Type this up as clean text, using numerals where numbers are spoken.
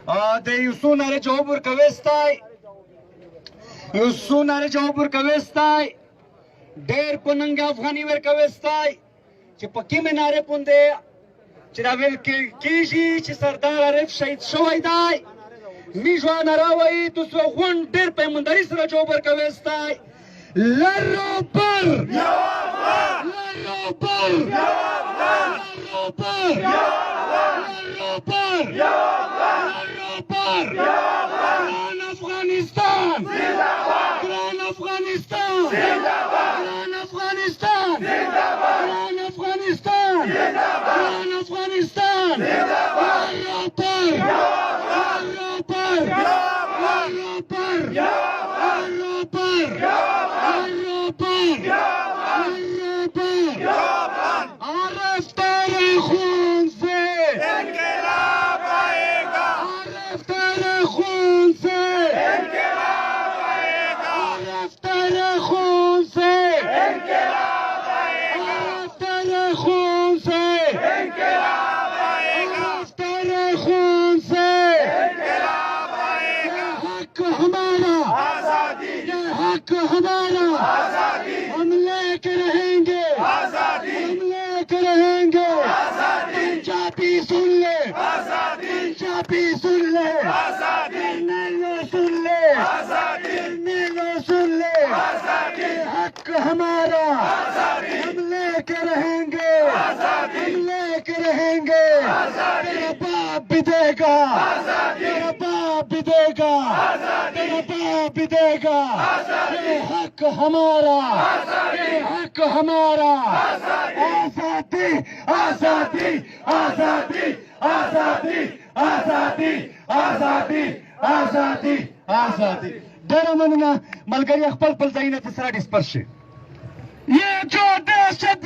د یوسو ناره جواب ورکوی ستای یوسو ناره جواب ورکوی ستای ډېر په ننګ افغاني ورکوی ستای چې په کومې نارې پوندې چې دا ویل کېږي چې سردار عارف شهید شوی دی میژوا ناره وایي تاسو غونډ ډېر په ایمانداري سره جواب ورکوی ستای لرو پر لرو پر لرو پر لرو پر گران افغانستان گران افغانستان گران افغانستان گران افغانستان گران افغانستان پر عارف تیرے خون سے انقلاب آئے گا عارف تیرے خون سے انقلاب آئے گا عارف تیرے خون سے انقلاب آئے گا عارف تیرے خون سے انقلاب آئے گا عارف تیرے خون سے انقلاب آئے گا حق ہمارا آزادی یہ حق ہمارا آزادی ہم لے کے رہیں گے آزادی ہم لے کے رہیں گے آزادی چاپی سن لے آزادی چاپی سن لے آزادی نیلو سن لے آزادی نیلو سن لے آزادی حق ہمارا آزادی ہم لے کے رہیں گے آزادی ہم لے کے رہیں گے آزادی تیرا باپ بھی دے گا آزادی تیرا باپ بھی دے گا آزادی تیرا باپ بھی دے گا آزادی یہ حق ہمارا آزادی حق ہمارا آزادی آزادی آزادی آزادی آزادی آزادی آزادی آزادی ډېره مننه ملګري خپل ځایونه ته سره ډسپرس شي یہ جو دہشت